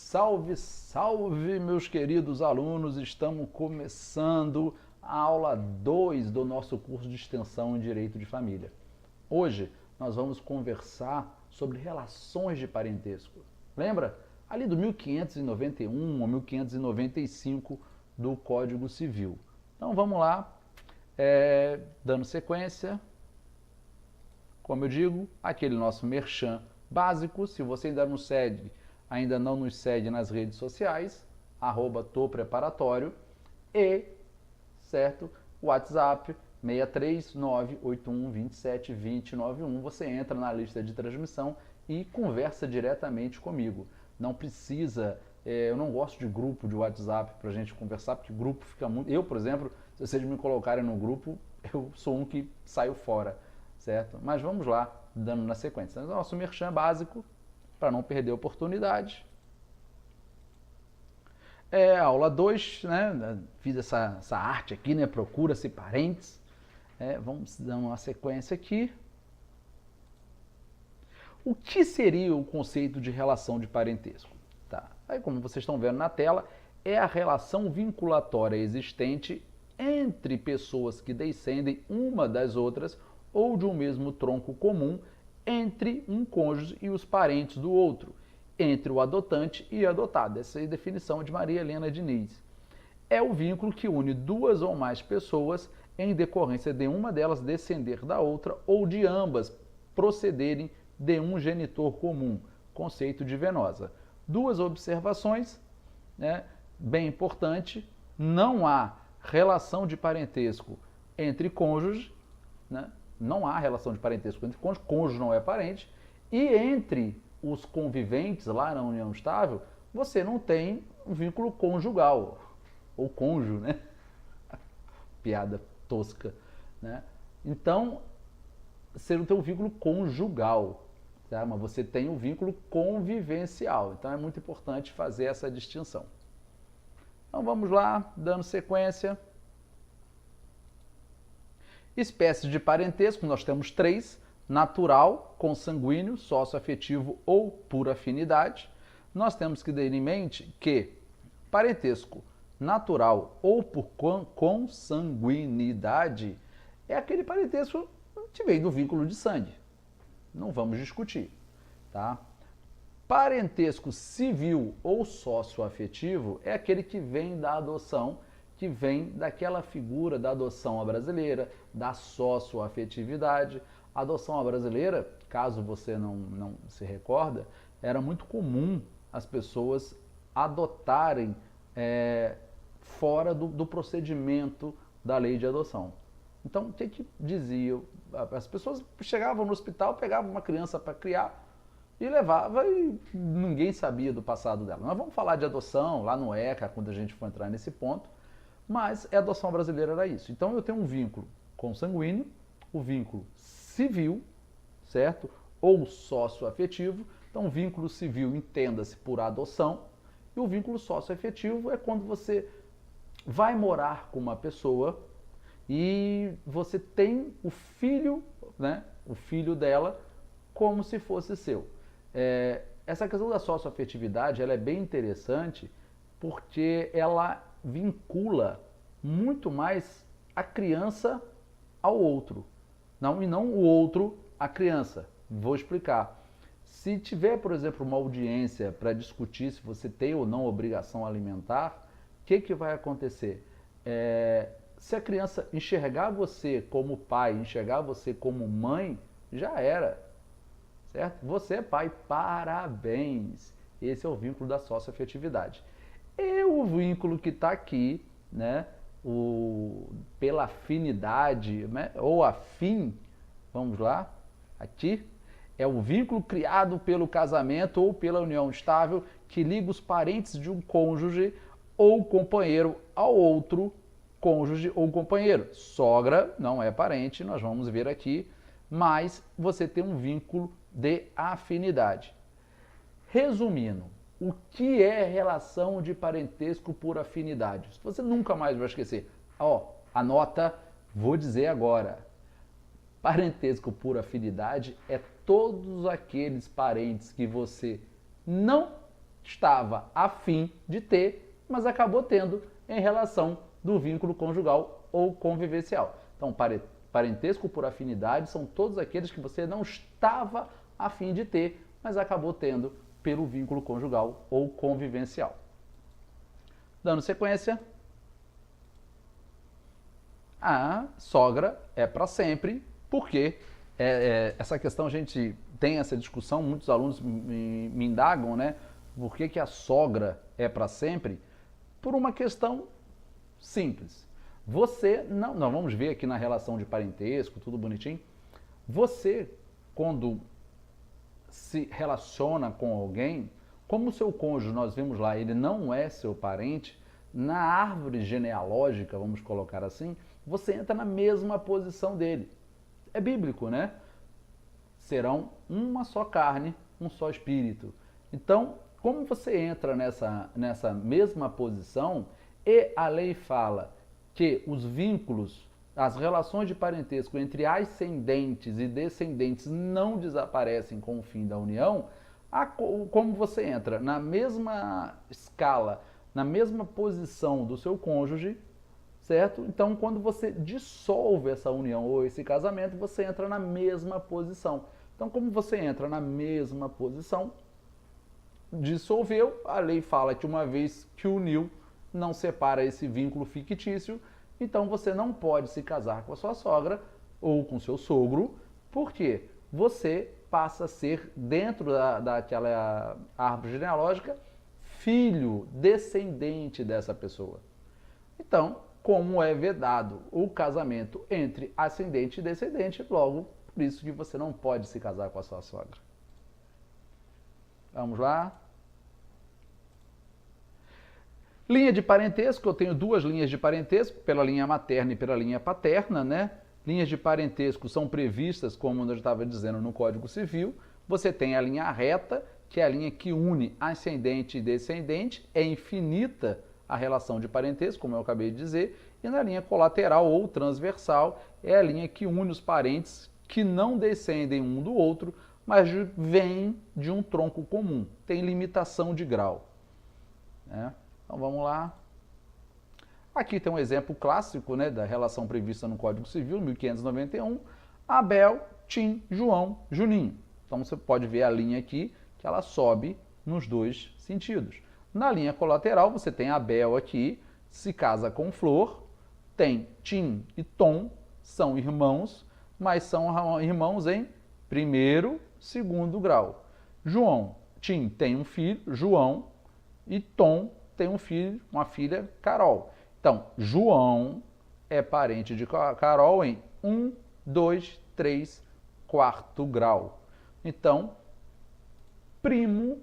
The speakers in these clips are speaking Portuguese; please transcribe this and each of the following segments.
Salve, salve, meus queridos alunos! Estamos começando a aula 2 do nosso curso de extensão em Direito de Família. Hoje nós vamos conversar sobre relações de parentesco. Lembra? Ali do 1591 ou 1595 do Código Civil. Então vamos lá, dando sequência. Como eu digo, aquele nosso merchan básico. Se você ainda não nos segue nas redes sociais, @topreparatório e, certo, WhatsApp 63981272091. Você entra na lista de transmissão e conversa diretamente comigo. Não precisa, eu não gosto de grupo de WhatsApp para a gente conversar, porque grupo fica muito... Eu, por exemplo, se vocês me colocarem no grupo, eu sou um que saio fora, certo? Mas vamos lá, dando na sequência. Nosso merchan básico, para não perder a oportunidade. Aula 2, né? Fiz essa arte aqui, né? Procura-se parentes. Vamos dar uma sequência aqui. O que seria o conceito de relação de parentesco? Tá. Aí, como vocês estão vendo na tela, é a relação vinculatória existente entre pessoas que descendem uma das outras ou de um mesmo tronco comum entre um cônjuge e os parentes do outro, entre o adotante e adotado. Essa é a definição de Maria Helena Diniz. É o vínculo que une duas ou mais pessoas em decorrência de uma delas descender da outra ou de ambas procederem de um genitor comum, conceito de Venosa. Duas observações, né, bem importante: não há relação de parentesco entre cônjuges, né? Não há relação de parentesco entre cônjuge, cônjuge não é parente, e entre os conviventes lá na união estável, você não tem um vínculo conjugal, ou cônjuge, né? Piada tosca, né? Então, você não tem um vínculo conjugal, tá? Mas você tem um vínculo convivencial, então é muito importante fazer essa distinção. Então vamos lá, dando sequência. Espécies de parentesco, nós temos 3: natural, consanguíneo, sócio-afetivo ou por afinidade. Nós temos que ter em mente que parentesco natural ou por consanguinidade é aquele parentesco que vem do vínculo de sangue. Não vamos discutir, tá? Parentesco civil ou sócio-afetivo é aquele que vem da adoção, que vem daquela figura da adoção à brasileira, da sócio-afetividade. A adoção à brasileira, caso você não se recorda, era muito comum as pessoas adotarem fora do procedimento da lei de adoção. Então, o que dizia? As pessoas chegavam no hospital, pegavam uma criança para criar e levava, e ninguém sabia do passado dela. Nós vamos falar de adoção lá no ECA, quando a gente for entrar nesse ponto, mas a adoção brasileira era isso. Então eu tenho um vínculo consanguíneo, o vínculo civil, certo? Ou sócio-afetivo. Então o vínculo civil entenda-se por adoção, e o vínculo sócio-afetivo é quando você vai morar com uma pessoa e você tem o filho, né? O filho dela como se fosse seu. Essa questão da sócio-afetividade, ela é bem interessante porque ela vincula muito mais a criança ao outro, e não o outro à criança. Vou explicar. Se tiver, por exemplo, uma audiência para discutir se você tem ou não obrigação alimentar, o que vai acontecer? Se a criança enxergar você como pai, enxergar você como mãe, já era, certo? Você é pai, parabéns! Esse é o vínculo da sócio-afetividade. E o vínculo que está aqui, né, pela afinidade, né, ou afim, vamos lá, aqui, é o vínculo criado pelo casamento ou pela união estável que liga os parentes de um cônjuge ou companheiro ao outro cônjuge ou companheiro. Sogra não é parente, nós vamos ver aqui, mas você tem um vínculo de afinidade. Resumindo, o que é relação de parentesco por afinidade? Você nunca mais vai esquecer. Anota, vou dizer agora. Parentesco por afinidade é todos aqueles parentes que você não estava a fim de ter, mas acabou tendo em relação do vínculo conjugal ou convivencial. Então, parentesco por afinidade são todos aqueles que você não estava a fim de ter, mas acabou tendo pelo vínculo conjugal ou convivencial. Dando sequência, a sogra é para sempre, porque essa questão a gente tem essa discussão, muitos alunos me indagam, né? Por que a sogra é para sempre? Por uma questão simples. Você, nós vamos ver aqui na relação de parentesco, tudo bonitinho. Você, quando se relaciona com alguém, como o seu cônjuge, nós vimos lá, ele não é seu parente, na árvore genealógica, vamos colocar assim, você entra na mesma posição dele. É bíblico, né? Serão uma só carne, um só espírito. Então, como você entra nessa mesma posição, e a lei fala que os vínculos, as relações de parentesco entre ascendentes e descendentes não desaparecem com o fim da união, como você entra na mesma escala, na mesma posição do seu cônjuge, certo? Então, quando você dissolve essa união ou esse casamento, você entra na mesma posição. Então, como você entra na mesma posição, dissolveu, a lei fala que uma vez que uniu, não separa esse vínculo fictício, então você não pode se casar com a sua sogra ou com seu sogro, porque você passa a ser, dentro daquela árvore genealógica, filho, descendente dessa pessoa. Então, como é vedado o casamento entre ascendente e descendente, logo, por isso que você não pode se casar com a sua sogra. Vamos lá. Linha de parentesco, eu tenho duas linhas de parentesco, pela linha materna e pela linha paterna, né? Linhas de parentesco são previstas, como eu estava dizendo, no Código Civil. Você tem a linha reta, que é a linha que une ascendente e descendente, é infinita a relação de parentesco, como eu acabei de dizer, e na linha colateral ou transversal é a linha que une os parentes que não descendem um do outro, mas vêm de um tronco comum, tem limitação de grau, né? Então vamos lá. Aqui tem um exemplo clássico, né, da relação prevista no Código Civil, 1591, Abel, Tim, João, Juninho. Então você pode ver a linha aqui, que ela sobe nos dois sentidos. Na linha colateral você tem Abel aqui, se casa com Flor, tem Tim e Tom, são irmãos, mas são irmãos em primeiro, segundo grau. João, Tim tem um filho, João, e Tom tem um filho, uma filha, Carol. Então, João é parente de Carol em 1, 2, 3, quarto grau. Então, primo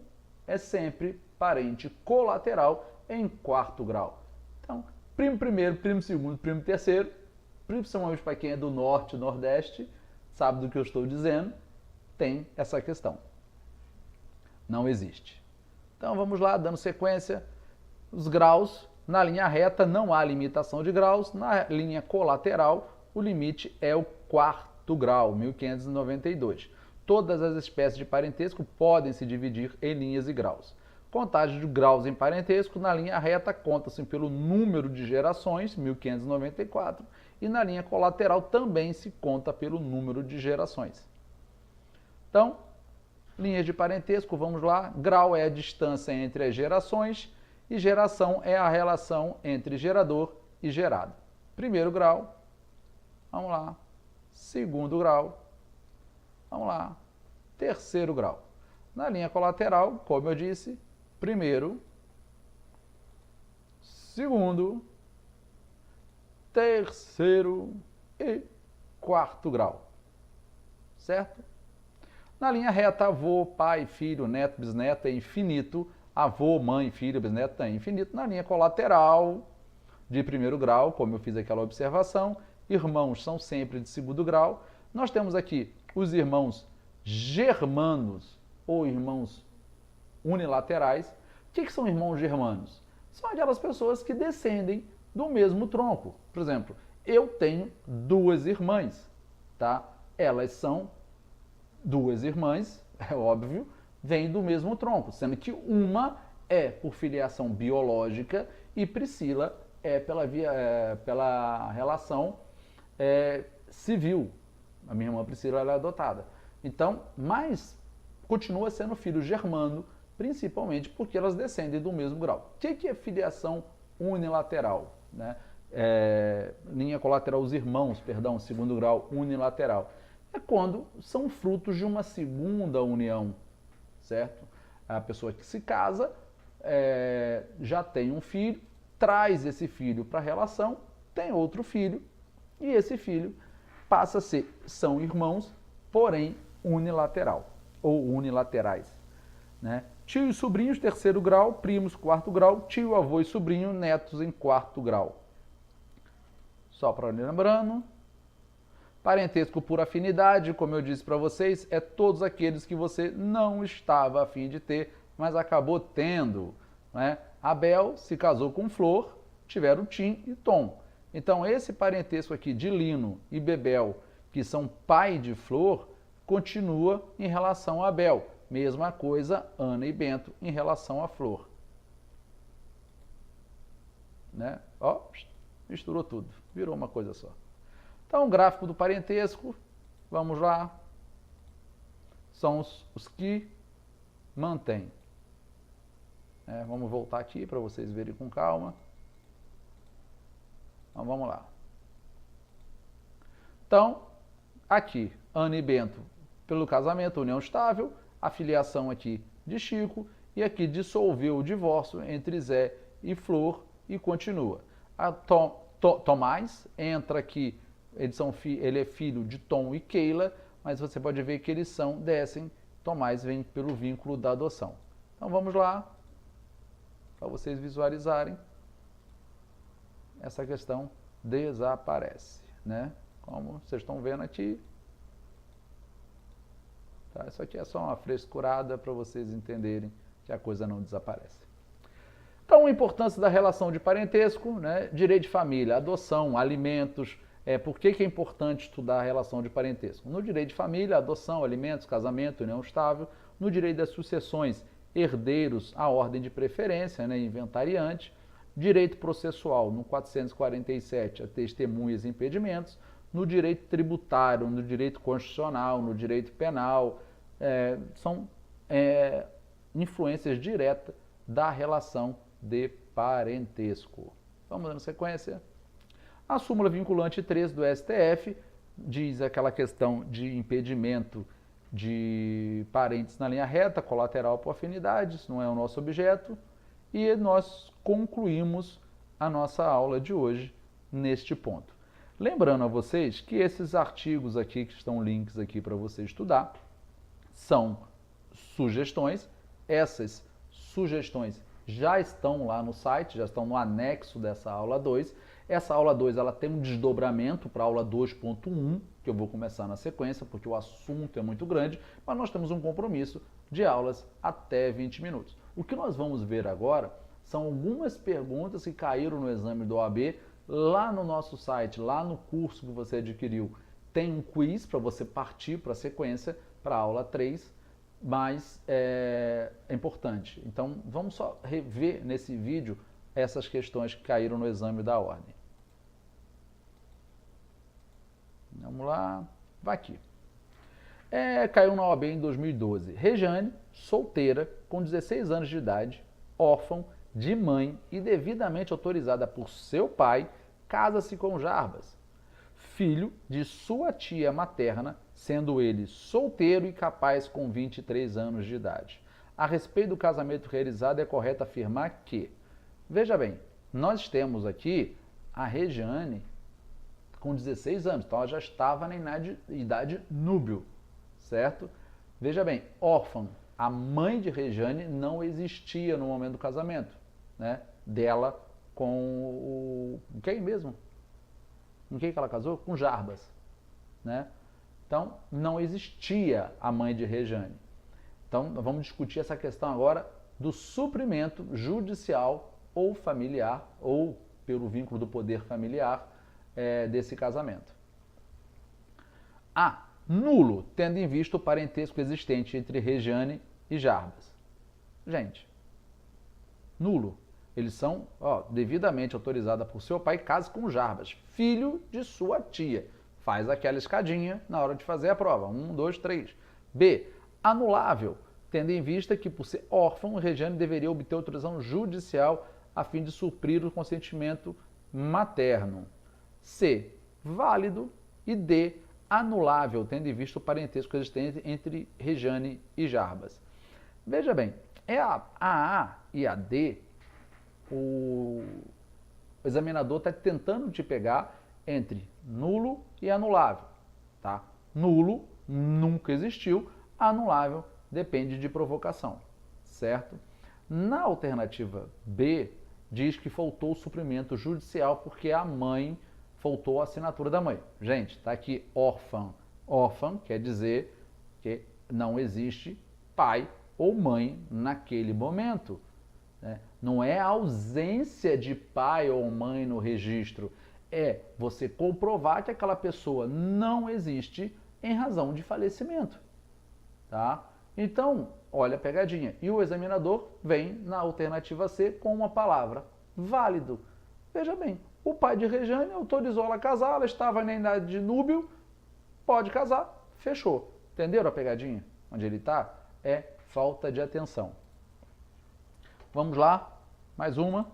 é sempre parente colateral em quarto grau. Então, primo primeiro, primo segundo, primo terceiro, principalmente para quem é do norte, nordeste, sabe do que eu estou dizendo, tem essa questão. Não existe. Então, vamos lá, dando sequência. Os graus, na linha reta não há limitação de graus, na linha colateral o limite é o quarto grau, 1592. Todas as espécies de parentesco podem se dividir em linhas e graus. Contagem de graus em parentesco, na linha reta conta-se pelo número de gerações, 1594, e na linha colateral também se conta pelo número de gerações. Então, linhas de parentesco, vamos lá, grau é a distância entre as gerações, e geração é a relação entre gerador e gerado. Primeiro grau, vamos lá. Segundo grau, vamos lá. Terceiro grau. Na linha colateral, como eu disse, primeiro, segundo, terceiro e quarto grau. Certo? Na linha reta, avô, pai, filho, neto, bisneto é infinito. Avô, mãe, filho, bisneto é infinito. Na linha colateral, de primeiro grau, como eu fiz aquela observação, irmãos são sempre de segundo grau. Nós temos aqui os irmãos germanos ou irmãos unilaterais. O que são irmãos germanos? São aquelas pessoas que descendem do mesmo tronco. Por exemplo, eu tenho duas irmãs, tá? Elas são duas irmãs, é óbvio, vêm do mesmo tronco, sendo que uma é por filiação biológica e Priscila é pela relação civil. A minha irmã Priscila ela é adotada. Então, mas continua sendo filho germano, principalmente porque elas descendem do mesmo grau. O que é filiação unilateral? Né? Linha colateral, os irmãos, perdão, segundo grau unilateral. É quando são frutos de uma segunda união, certo? A pessoa que se casa já tem um filho, traz esse filho para a relação, tem outro filho, e esse filho passa a ser, são irmãos, porém unilateral, ou unilaterais. Né? Tio e sobrinhos, terceiro grau, primos, quarto grau, tio, avô e sobrinho, netos em quarto grau. Só para lembrando, parentesco por afinidade, como eu disse para vocês, é todos aqueles que você não estava a fim de ter, mas acabou tendo. Né? Abel se casou com Flor, tiveram Tim e Tom. Então esse parentesco aqui de Lino e Bebel, que são pai de Flor, continua em relação a Abel. Mesma coisa Ana e Bento em relação a Flor. Né? Ó, misturou tudo, virou uma coisa só. Então, o gráfico do parentesco, vamos lá, são os que mantêm. Vamos voltar aqui para vocês verem com calma. Então, vamos lá. Então, aqui, Ana e Bento, pelo casamento, união estável, a filiação aqui de Chico, e aqui dissolveu o divórcio entre Zé e Flor e continua. A Tomás entra aqui, ele é filho de Tom e Keila, mas você pode ver que eles descem, Tomás vem pelo vínculo da adoção. Então vamos lá, para vocês visualizarem, essa questão desaparece, né? Como vocês estão vendo aqui. Tá? Isso aqui é só uma frescurada para vocês entenderem que a coisa não desaparece. Então, a importância da relação de parentesco, né? Direito de família, adoção, alimentos. Por que é importante estudar a relação de parentesco? No direito de família, adoção, alimentos, casamento, união estável. No direito das sucessões, herdeiros, a ordem de preferência, né? Inventariante. Direito processual, no 447, a testemunhas e impedimentos. No direito tributário, no direito constitucional, no direito penal, são influências diretas da relação de parentesco. Vamos dando sequência. A súmula vinculante 3 do STF diz aquela questão de impedimento de parentes na linha reta, colateral por afinidade, isso não é o nosso objeto, e nós concluímos a nossa aula de hoje neste ponto. Lembrando a vocês que esses artigos aqui, que estão links aqui para você estudar, são sugestões. Essas sugestões já estão lá no site, já estão no anexo dessa aula 2. Essa aula 2 ela tem um desdobramento para a aula 2.1, que eu vou começar na sequência, porque o assunto é muito grande, mas nós temos um compromisso de aulas até 20 minutos. O que nós vamos ver agora são algumas perguntas que caíram no exame do OAB. Lá no nosso site, lá no curso que você adquiriu, tem um quiz para você partir para a sequência, para a aula 3, mas é importante. Então, vamos só rever nesse vídeo essas questões que caíram no exame da ordem. Vamos lá, vai aqui. Caiu na OAB em 2012. Rejane, solteira, com 16 anos de idade, órfão, de mãe e devidamente autorizada por seu pai, casa-se com Jarbas, filho de sua tia materna, sendo ele solteiro e capaz com 23 anos de idade. A respeito do casamento realizado, é correto afirmar que, veja bem, nós temos aqui a Rejane com 16 anos, então ela já estava na idade núbil, certo? Veja bem, órfã, a mãe de Rejane não existia no momento do casamento, né? Dela com quem mesmo? Com quem que ela casou? Com Jarbas, né? Então, não existia a mãe de Rejane. Então, vamos discutir essa questão agora do suprimento judicial ou familiar, ou pelo vínculo do poder familiar desse casamento. A. Nulo, tendo em vista o parentesco existente entre Rejane e Jarbas. Gente, nulo. Eles são devidamente autorizados por seu pai, casa com Jarbas, filho de sua tia. Faz aquela escadinha na hora de fazer a prova. 1, 2, 3. B. Anulável, tendo em vista que, por ser órfão, Regiane deveria obter autorização judicial a fim de suprir o consentimento materno. C. Válido. E D. Anulável, tendo em vista o parentesco existente entre Regiane e Jarbas. Veja bem, a A e a D, o examinador está tentando te pegar entre nulo e anulável. Tá? Nulo nunca existiu, anulável depende de provocação, certo? Na alternativa B, diz que faltou o suprimento judicial porque a mãe faltou a assinatura da mãe. Gente, está aqui órfã. Órfã quer dizer que não existe pai ou mãe naquele momento. Né? Não é a ausência de pai ou mãe no registro, é você comprovar que aquela pessoa não existe em razão de falecimento. Tá? Então, olha a pegadinha. E o examinador vem na alternativa C com uma palavra, válido. Veja bem, o pai de Regiane autorizou ela a casar, ela estava na idade de núbio, pode casar, fechou. Entenderam a pegadinha? Onde ele está? É falta de atenção. Vamos lá, mais uma.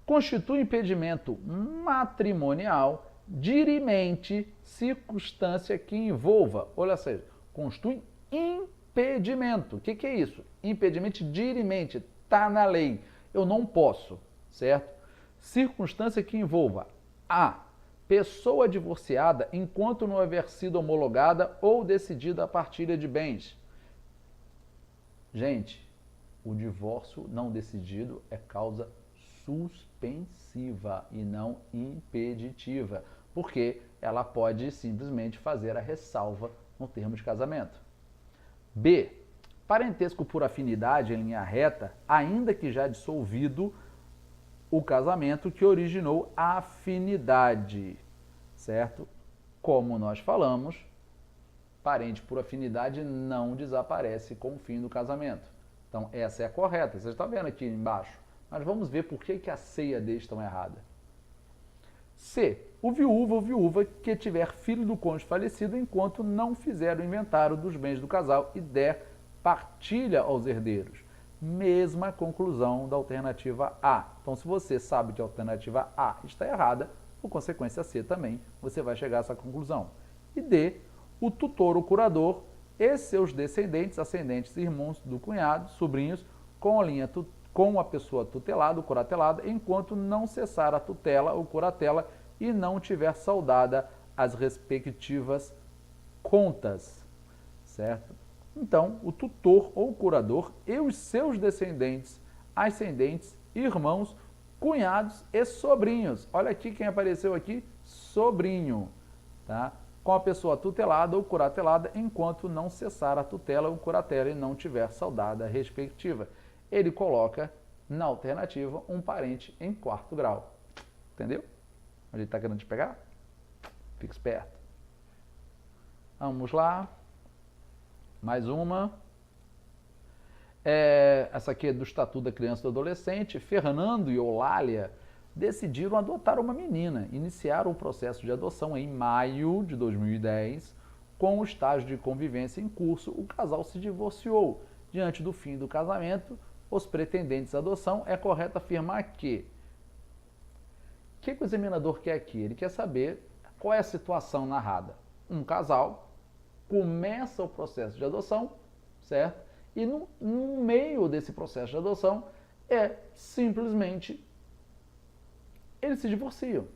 Constitui impedimento matrimonial dirimente circunstância que envolva, olha só, constitui impedimento. O que é isso? Impedimento dirimente, está na lei. Eu não posso, certo? Circunstância que envolva a pessoa divorciada enquanto não houver sido homologada ou decidida a partilha de bens. Gente, o divórcio não decidido é causa suspensiva e não impeditiva, porque ela pode simplesmente fazer a ressalva no termo de casamento. B. Parentesco por afinidade em linha reta, ainda que já dissolvido o casamento que originou a afinidade, certo? Como nós falamos, parente por afinidade não desaparece com o fim do casamento. Então, essa é a correta. Você está vendo aqui embaixo. Mas vamos ver por que a C e a D estão erradas. C. O viúvo ou viúva que tiver filho do cônjuge falecido enquanto não fizer o inventário dos bens do casal e der partilha aos herdeiros. Mesma conclusão da alternativa A. Então, se você sabe que a alternativa A está errada, por consequência C também, você vai chegar a essa conclusão. E D. O tutor ou curador e seus descendentes, ascendentes, irmãos do cunhado, sobrinhos, com a pessoa tutelada ou curatelada, enquanto não cessar a tutela ou curatela e não tiver saldada as respectivas contas, certo? Então, o tutor ou curador e os seus descendentes, ascendentes, irmãos, cunhados e sobrinhos. Olha aqui quem apareceu aqui, sobrinho, tá? Com a pessoa tutelada ou curatelada, enquanto não cessar a tutela ou curatela e não tiver saldada a respectiva. Ele coloca na alternativa um parente em quarto grau. Entendeu? Onde ele está querendo te pegar? Fique esperto. Vamos lá. Mais uma. Essa aqui é do Estatuto da Criança e do Adolescente. Fernando e Eulália decidiram adotar uma menina. Iniciaram o processo de adoção em maio de 2010. Com o estágio de convivência em curso, o casal se divorciou. Diante do fim do casamento, os pretendentes à adoção, é correto afirmar que... O que o examinador quer aqui? Ele quer saber qual é a situação narrada. Um casal começa o processo de adoção, certo? E no meio desse processo de adoção, simplesmente eles se divorciam.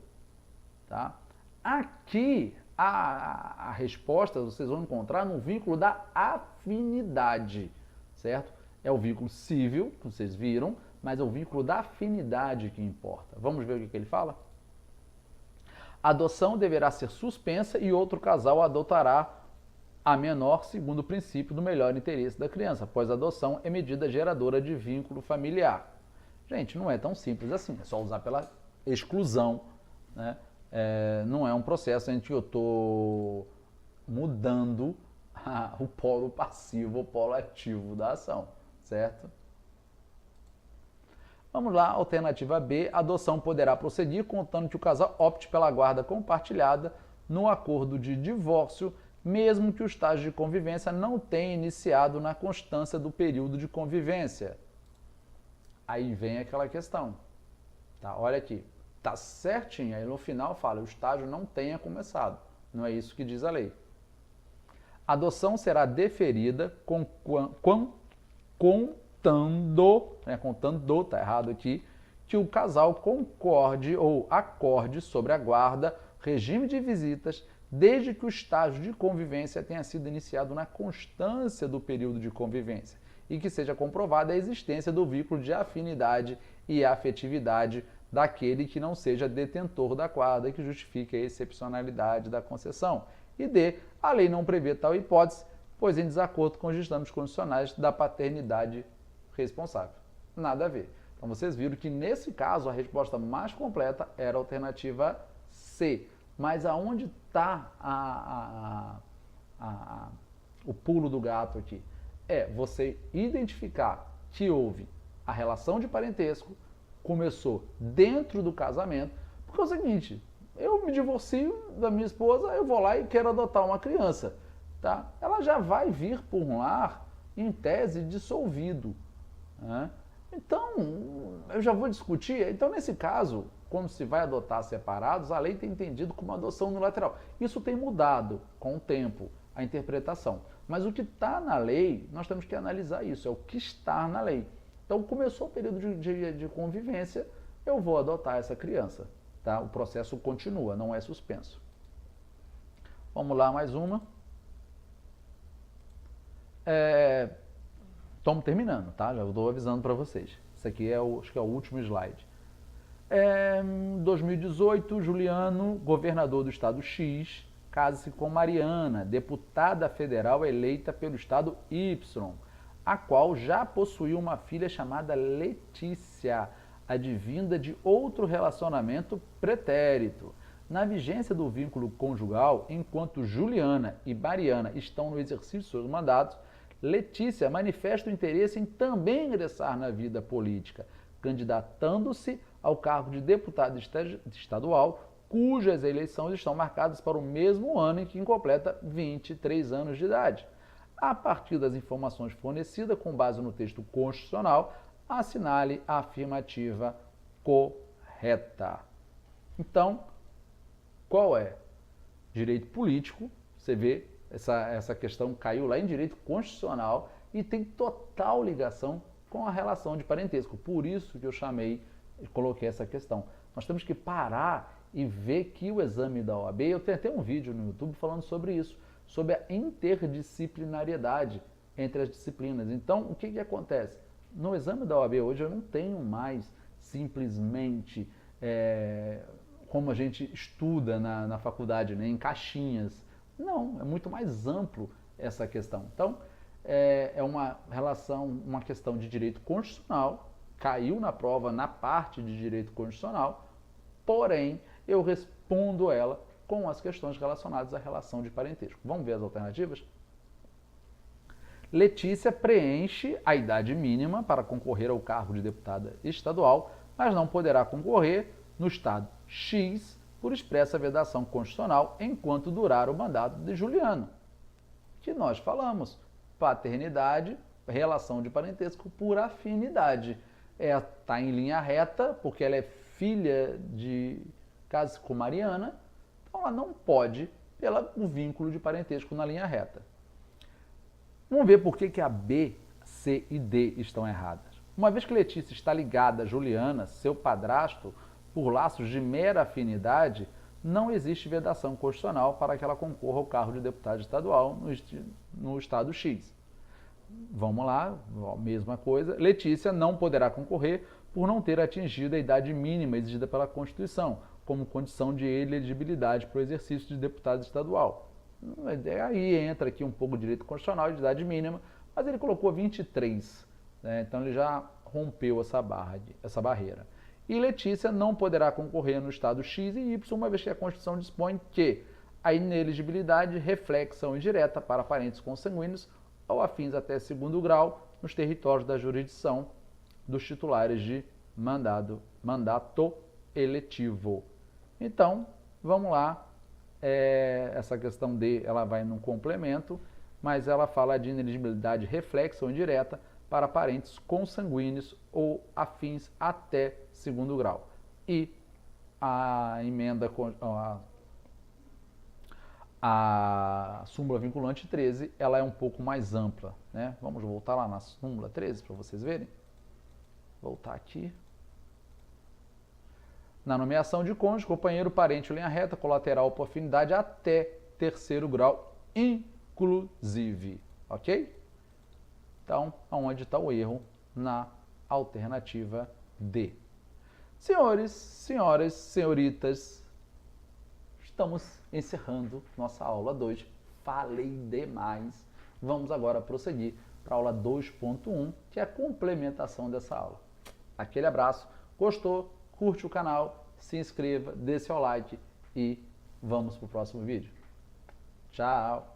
Tá? Aqui, a resposta vocês vão encontrar no vínculo da afinidade, certo? É o vínculo civil, que vocês viram, mas é o vínculo da afinidade que importa. Vamos ver o que ele fala? A adoção deverá ser suspensa e outro casal adotará a menor segundo o princípio do melhor interesse da criança, pois a adoção é medida geradora de vínculo familiar. Gente, não é tão simples assim, é só usar pela exclusão, né? Não é um processo em que eu estou mudando o polo passivo ou polo ativo da ação, certo? Vamos lá, alternativa B, a adoção poderá prosseguir contando que o casal opte pela guarda compartilhada no acordo de divórcio, mesmo que o estágio de convivência não tenha iniciado na constância do período de convivência. Aí vem aquela questão, tá? Olha aqui, tá certinho, aí no final fala, o estágio não tenha começado, não é isso que diz a lei. A adoção será deferida contando, tá errado aqui, que o casal concorde ou acorde sobre a guarda, regime de visitas, desde que o estágio de convivência tenha sido iniciado na constância do período de convivência e que seja comprovada a existência do vínculo de afinidade e afetividade daquele que não seja detentor da guarda e que justifique a excepcionalidade da concessão. E D, a lei não prevê tal hipótese, pois em desacordo com os ditames constitucionais da paternidade responsável. Nada a ver. Então vocês viram que nesse caso a resposta mais completa era a alternativa C. Mas aonde está o pulo do gato aqui? É você identificar que houve a relação de parentesco, começou dentro do casamento, porque é o seguinte, eu me divorcio da minha esposa, eu vou lá e quero adotar uma criança, tá? Ela já vai vir por um lar, em tese, dissolvido, né? Então, eu já vou discutir, então nesse caso, quando se vai adotar separados, a lei tem entendido como adoção unilateral. Isso tem mudado com o tempo, a interpretação. Mas o que está na lei, nós temos que analisar isso, é o que está na lei. Então, começou o período de convivência, eu vou adotar essa criança. Tá? O processo continua, não é suspenso. Vamos lá, mais uma. Estamos terminando, tá? Já estou avisando para vocês. Esse aqui acho que é o último slide. Em 2018, Juliano, governador do estado X, casa-se com Mariana, deputada federal eleita pelo estado Y, a qual já possuía uma filha chamada Letícia, advinda de outro relacionamento pretérito. Na vigência do vínculo conjugal, enquanto Juliana e Mariana estão no exercício de seus mandatos, Letícia manifesta o interesse em também ingressar na vida política, candidatando-se ao cargo de deputada estadual, cujas eleições estão marcadas para o mesmo ano em que completa 23 anos de idade. A partir das informações fornecidas com base no texto constitucional, assinale a afirmativa correta. Então, qual é? Direito político, você vê, essa questão caiu lá em direito constitucional e tem total ligação com a relação de parentesco. Por isso que eu coloquei essa questão. Nós temos que parar e ver que o exame da OAB, eu tenho até um vídeo no YouTube falando sobre isso, sobre a interdisciplinariedade entre as disciplinas. Então, o que acontece? No exame da OAB hoje eu não tenho mais simplesmente como a gente estuda na faculdade, né, em caixinhas. Não, é muito mais amplo essa questão. Então, é uma questão de direito constitucional, caiu na prova na parte de direito constitucional, porém, eu respondo ela com as questões relacionadas à relação de parentesco. Vamos ver as alternativas? Letícia preenche a idade mínima para concorrer ao cargo de deputada estadual, mas não poderá concorrer no estado X por expressa vedação constitucional enquanto durar o mandato de Juliano, que nós falamos, paternidade, relação de parentesco por afinidade. Está em linha reta, porque ela é filha de casa com Mariana, então ela não pode pelo vínculo de parentesco na linha reta. Vamos ver por que a B, C e D estão erradas. Uma vez que Letícia está ligada a Juliana, seu padrasto, por laços de mera afinidade, não existe vedação constitucional para que ela concorra ao cargo de deputada estadual no estado X. Vamos lá, mesma coisa. Letícia não poderá concorrer por não ter atingido a idade mínima exigida pela Constituição, como condição de elegibilidade para o exercício de deputado estadual. Aí entra aqui um pouco de direito constitucional de idade mínima, mas ele colocou 23, né? Então ele já rompeu essa barreira. E Letícia não poderá concorrer no estado X e Y, uma vez que a Constituição dispõe que a inelegibilidade reflexa ou indireta para parentes consanguíneos ou afins até segundo grau nos territórios da jurisdição dos titulares de mandato eletivo. Então, vamos lá. Essa questão D, ela vai no complemento, mas ela fala de ineligibilidade reflexa ou indireta para parentes consanguíneos ou afins até segundo grau. E a emenda, a súmula vinculante 13, ela é um pouco mais ampla, né? Vamos voltar lá na súmula 13 para vocês verem. Voltar aqui. Na nomeação de cônjuge, companheiro, parente, linha reta, colateral por afinidade até terceiro grau, inclusive. Ok? Então, aonde está o erro? Na alternativa D. Senhores, senhoras, senhoritas, estamos encerrando nossa aula 2. Falei demais. Vamos agora prosseguir para a aula 2.1, que é a complementação dessa aula. Aquele abraço. Gostou? Curte o canal, se inscreva, dê seu like e vamos para o próximo vídeo. Tchau!